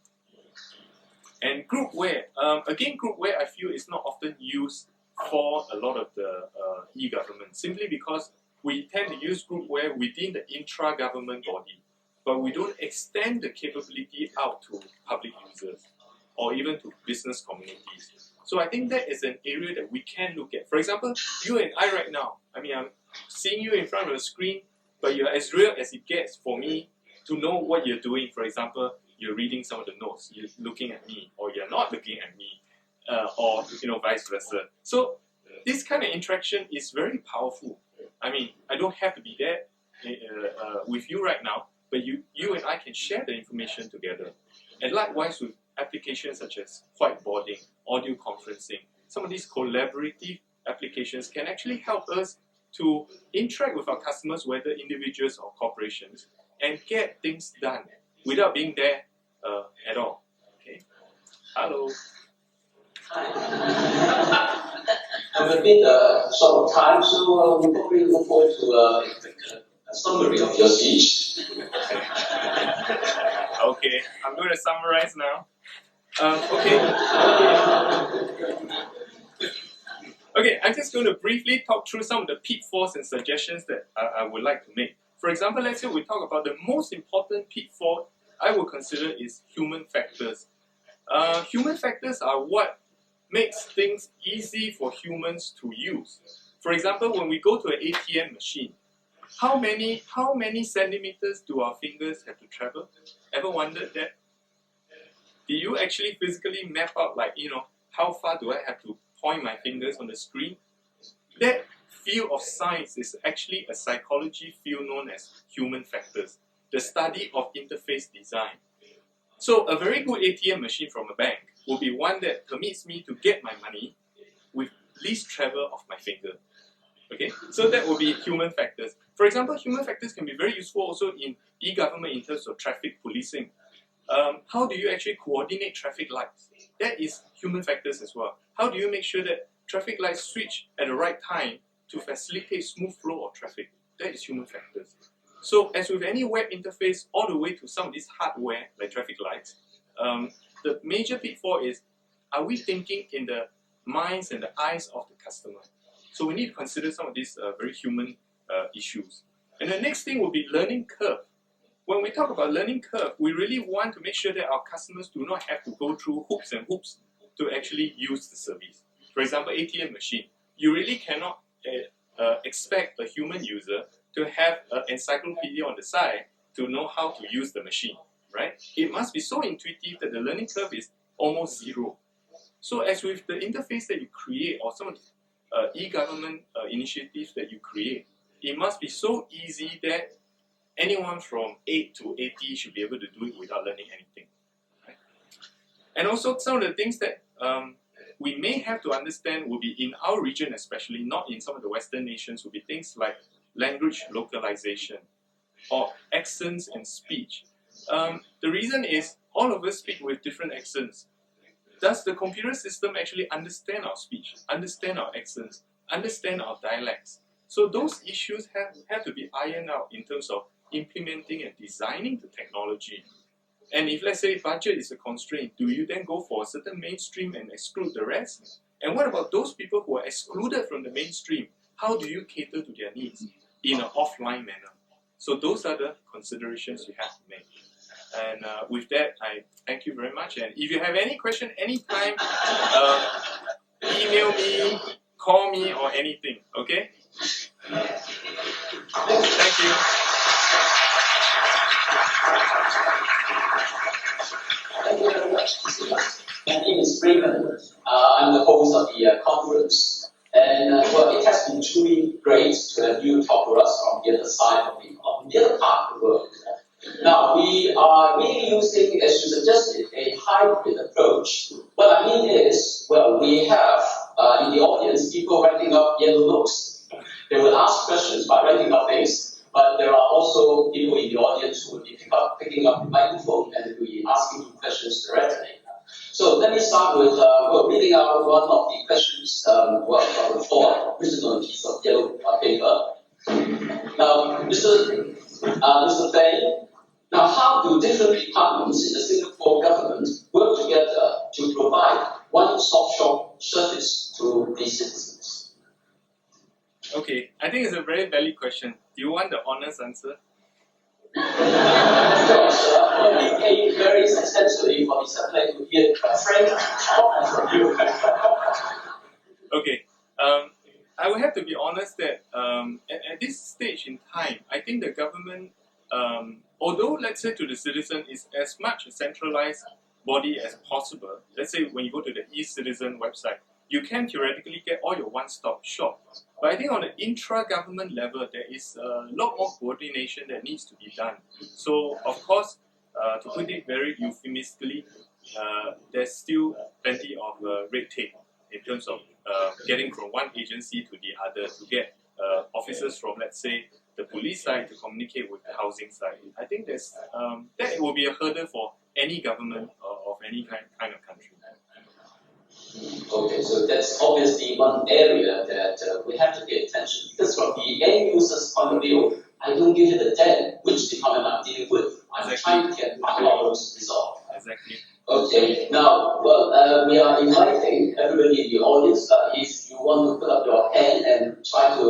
And groupware, again, groupware I feel is not often used for a lot of the e-government, simply because we tend to use groupware within the intra-government body, but we don't extend the capability out to public users or even to business communities. So I think that is an area that we can look at. For example, you and I right now, I mean, I'm seeing you in front of a screen, but you're as real as it gets for me to know what you're doing. For example, you're reading some of the notes, you're looking at me, or you're not looking at me, or vice versa. So this kind of interaction is very powerful. I mean, I don't have to be there with you right now, but you and I can share the information together. And likewise with applications such as whiteboarding, audio conferencing, some of these collaborative applications can actually help us to interact with our customers, whether individuals or corporations, and get things done without being there at all. Okay. Hello. Hi. I'm a bit short of time, so we probably look forward to a summary of your speech. Okay, I'm going to summarize now. Okay, I'm just going to briefly talk through some of the pitfalls and suggestions that I would like to make. For example, let's say we talk about the most important pitfall I would consider is human factors. Human factors are what makes things easy for humans to use. For example, when we go to an ATM machine, how many centimeters do our fingers have to travel? Ever wondered that? Do you actually physically map out, like, how far do I have to point my fingers on the screen? That field of science is actually a psychology field known as human factors, the study of interface design. So a very good ATM machine from a bank will be one that permits me to get my money with least travel of my finger. Okay, so that will be human factors. For example, human factors can be very useful also in e-government in terms of traffic policing. How do you actually coordinate traffic lights? That is human factors as well. How do you make sure that traffic lights switch at the right time to facilitate smooth flow of traffic? That is human factors. So as with any web interface, all the way to some of these hardware, like traffic lights, the major pitfall is, are we thinking in the minds and the eyes of the customer? So we need to consider some of these very human issues. And the next thing will be learning curve. When we talk about learning curve, we really want to make sure that our customers do not have to go through hoops and hoops to actually use the service. For example, ATM machine. You really cannot expect a human user to have an encyclopedia on the side to know how to use the machine, right? It must be so intuitive that the learning curve is almost zero. So as with the interface that you create, or some of the e-government initiatives that you create, it must be so easy that anyone from 8 to 80 should be able to do it without learning anything. Right? And also some of the things that we may have to understand will be in our region especially, not in some of the Western nations, will be things like language localization or accents and speech. The reason is all of us speak with different accents. Does the computer system actually understand our speech, understand our accents, understand our dialects? So those issues have to be ironed out in terms of implementing and designing the technology. And if, let's say, budget is a constraint, do you then go for a certain mainstream and exclude the rest? And what about those people who are excluded from the mainstream? How do you cater to their needs in an offline manner? So those are the considerations you have to make. And with that, I thank you very much. And if you have any question, anytime, email me, call me, or anything, okay? Thank you. Thank you very much. My name is Raymond. I'm the host of the conference. And well, it has been truly great to have you talk to us from the other side of the other part of the world. Now, we are really using, as you suggested a hybrid approach. What I mean is, well, we have in the audience people writing up yellow books. They will ask questions by writing up things, but there are also people in the audience who will be picking up the microphone and will be asking you questions directly. So let me start with reading out one of the questions from the floor, written on a piece of yellow paper. Now, Mr. Phan, now how do different departments in the Singapore government work together to provide one-stop shop service to the citizens? Okay, I think it's a very valid question. Do you want the honest answer? Of course, we pay very substantially for the supply to hear a frank comment from you. Okay, I will have to be honest that at this stage in time, I think the government, although let's say to the citizen is as much a centralized body as possible. Let's say when you go to the e-citizen website, you can theoretically get all your one-stop shop. But I think on the intra-government level, there is a lot more coordination that needs to be done. So, of course, to put it very euphemistically, there's still plenty of red tape in terms of getting from one agency to the other to get officers from, let's say, the police side to communicate with the housing side. I think that will be a hurdle for any government of any kind of country. Okay, so that's obviously one area that we have to pay attention, because from the end user's point of view, I don't give it a damn which department I'm dealing with. I'm trying to get my problems resolved. Exactly. Okay, now, we are inviting everybody in the audience. If you want to put up your hand and try to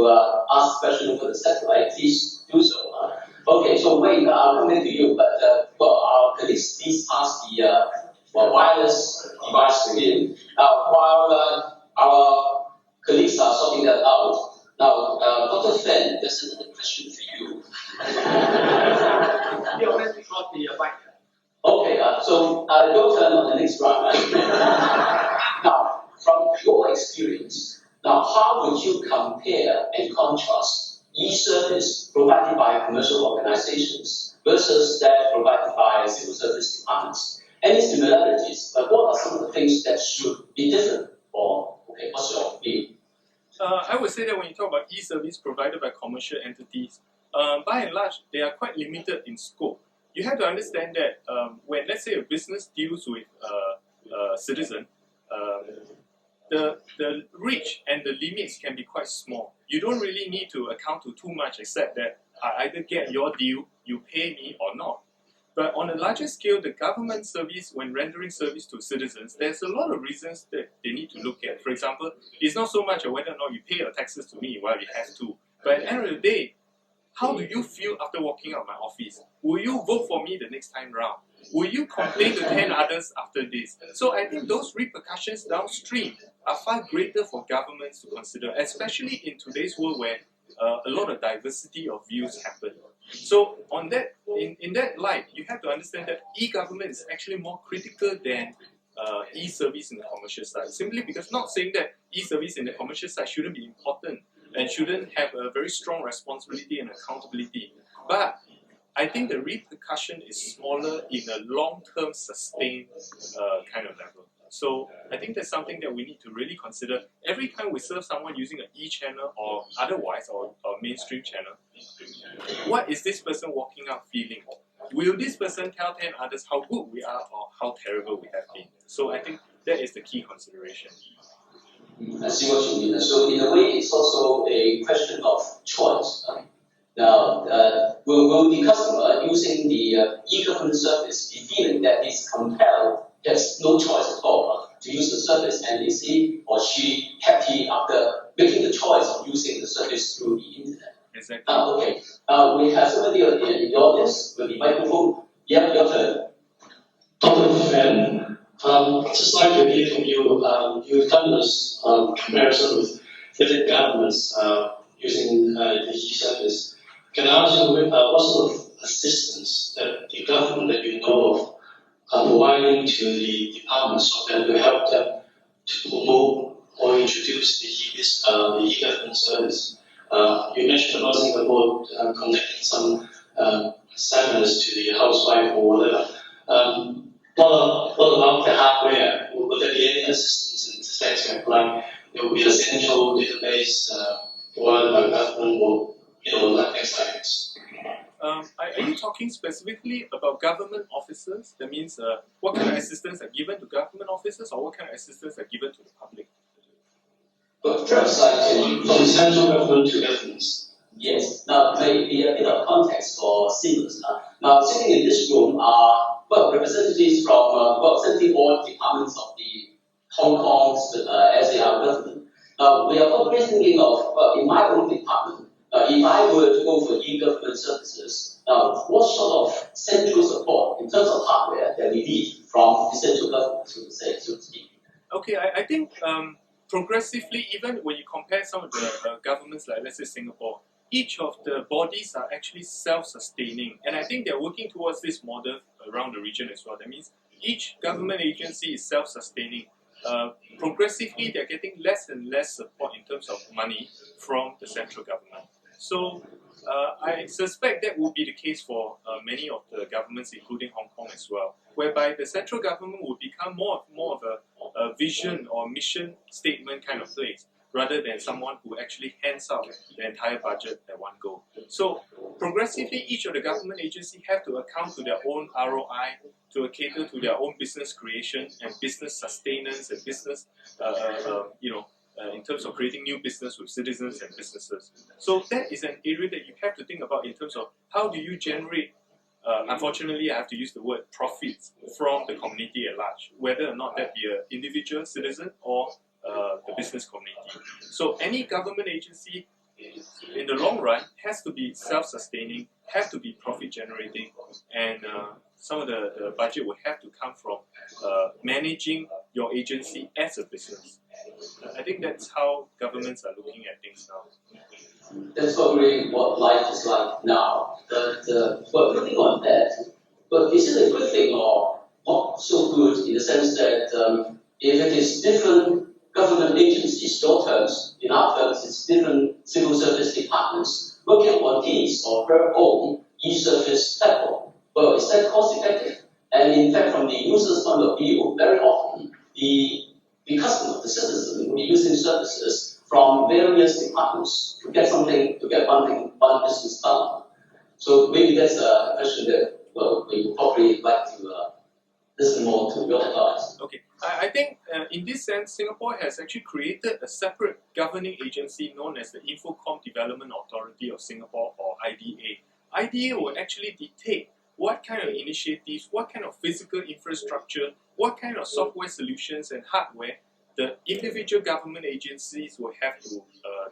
ask questions over the satellite, please do so. Okay, so Wayne, I'll come into you, but our colleagues, please pass the wireless device to him. Now, while our colleagues are sorting that out, now, Dr. Phan, there's another question for you. Be honest, because the mic. Okay, so your turn on the next round. Now, from your experience, now how would you compare and contrast e-service provided by commercial organizations versus that provided by civil service departments? Any similarities, but what are some of the things that should be different? Or, okay, what's your view? I would say that when you talk about e-service provided by commercial entities, by and large, they are quite limited in scope. You have to understand that when, let's say, a business deals with a citizen, the reach and the limits can be quite small. You don't really need to account to too much, except that I either get your deal, you pay me or not. But on a larger scale, the government service, when rendering service to citizens, there's a lot of reasons that they need to look at. For example, it's not so much whether or not you pay your taxes to me, well, you have to. But at the end of the day, how do you feel after walking out of my office? Will you vote for me the next time round? Will you complain to 10 others after this? So I think those repercussions downstream are far greater for governments to consider, especially in today's world where a lot of diversity of views happen. So on that, in that light, you have to understand that e-government is actually more critical than e-service in the commercial side. Simply because, not saying that e-service in the commercial side shouldn't be important and shouldn't have a very strong responsibility and accountability. But I think the repercussion is smaller in a long-term, sustained kind of level. So I think that's something that we need to really consider. Every time we serve someone using an e-channel or otherwise, or mainstream channel, what is this person walking out feeling? Will this person tell 10 others how good we are or how terrible we have been? So I think that is the key consideration. I see what you mean. So in a way, it's also a question of choice. Now, will the customer using the e-government service be feeling that he's compelled, has no choice at all to use the service, and is he or she happy after making the choice of using the service through the internet? Exactly. Okay. We have somebody in the audience with the microphone. Yeah, your turn. Dr. Phan, just like to hear from you, you've done this comparison with different governments using the e-service. Can I ask you what sort of assistance that the government that you know of are providing to the departments so that to help them to promote or introduce the e-government service? You mentioned about Singapore connecting some seminars to the housewife or whatever. What about the hardware? Will there be any assistance in this aspect? Like there will be a central database provided by government, or like things like this. Are you talking specifically about government officers? That means what kind of assistance are given to government officers, or what kind of assistance are given to the public? But perhaps I can From central government to governments. Yes. Now, maybe a bit of context for Seamus. Now, sitting in this room are representatives from representing all departments of the Hong Kong's SAR government. Now, we are probably thinking of, in my own department, if I were to go for e-government services, what sort of central support in terms of hardware that we need from the central government, so to speak? Okay, I think progressively, even when you compare some of the governments, like let's say Singapore, each of the bodies are actually self-sustaining, and I think they're working towards this model around the region as well. That means each government agency is self-sustaining. Progressively, they're getting less and less support in terms of money from the central government. So I suspect that will be the case for many of the governments, including Hong Kong as well, whereby the central government will become more of a vision or mission statement kind of place, rather than someone who actually hands out the entire budget at one go. So progressively, each of the government agencies have to account to their own ROI, to cater to their own business creation and business sustenance and business, in terms of creating new business with citizens and businesses. So that is an area that you have to think about in terms of how do you generate, unfortunately I have to use the word profits from the community at large, whether or not that be an individual citizen or the business community. So any government agency in the long run has to be self-sustaining, have to be profit generating, and some of the budget will have to come from managing your agency as a business. I think that's how governments are looking at things now. That's probably what life is like now. But looking on that, but is it a good thing or not so good in the sense that if it is different government agencies, your terms, in our terms, it's different civil service departments working on his or her own e-service platform. Well, is that cost effective? And in fact, from the user's point of view, very often the customer, the citizen, will be using services from various departments to get something, to get one business done. So maybe that's a question that we would probably like to listen more to your advice. Okay, I think in this sense, Singapore has actually created a separate governing agency known as the Infocom Development Authority of Singapore, or IDA. IDA will actually dictate what kind of initiatives, what kind of physical infrastructure, what kind of software solutions and hardware the individual government agencies will have to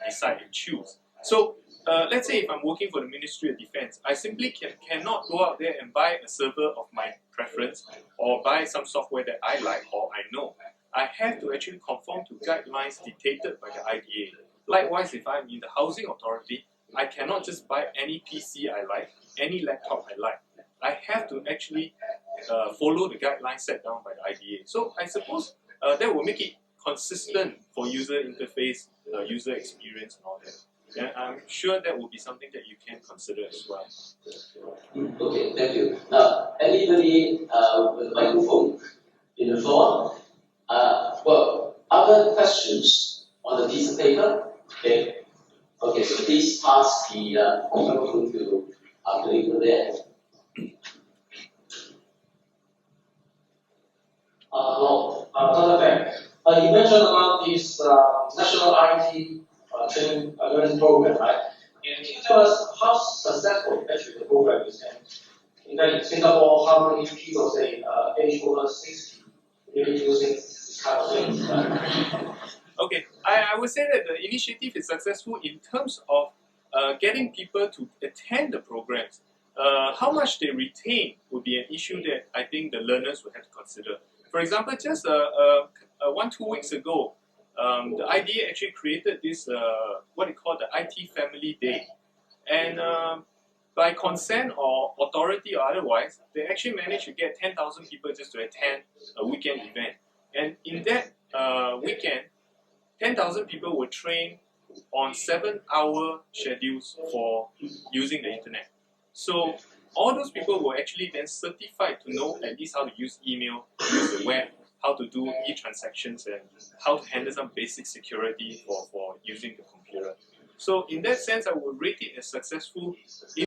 decide and choose. So let's say if I'm working for the Ministry of Defense, I simply cannot go out there and buy a server of my preference or buy some software that I like or I know. I have to actually conform to guidelines dictated by the IDA. Likewise, if I'm in the Housing Authority, I cannot just buy any PC I like, any laptop I like. I have to actually follow the guidelines set down by the IDA. So I suppose that will make it consistent for user interface, user experience and all that. And I'm sure that will be something that you can consider as well. Okay, thank you. Now, anybody with a microphone in the floor? Other questions on the piece of paper? Okay. Okay, so please pass the microphone to the people there. Hello, Dr. Phan. You mentioned about this national IT training learning program, right? And can you tell us how successful actually the program is? And in Singapore, how many people, say, age over 60, really using this kind of thing? Okay, I would say that the initiative is successful in terms of getting people to attend the programs. How much they retain would be an issue that I think the learners will have to consider. For example, just 1-2 weeks ago, the IDA actually created this, what they call the IT Family Day. And by consent or authority or otherwise, they actually managed to get 10,000 people just to attend a weekend event. And in that weekend, 10,000 people were trained on 7-hour schedules for using the internet. So all those people were actually then certified to know at least how to use email, use the web, how to do e-transactions, and how to handle some basic security for using the computer. So in that sense, I would rate it as successful if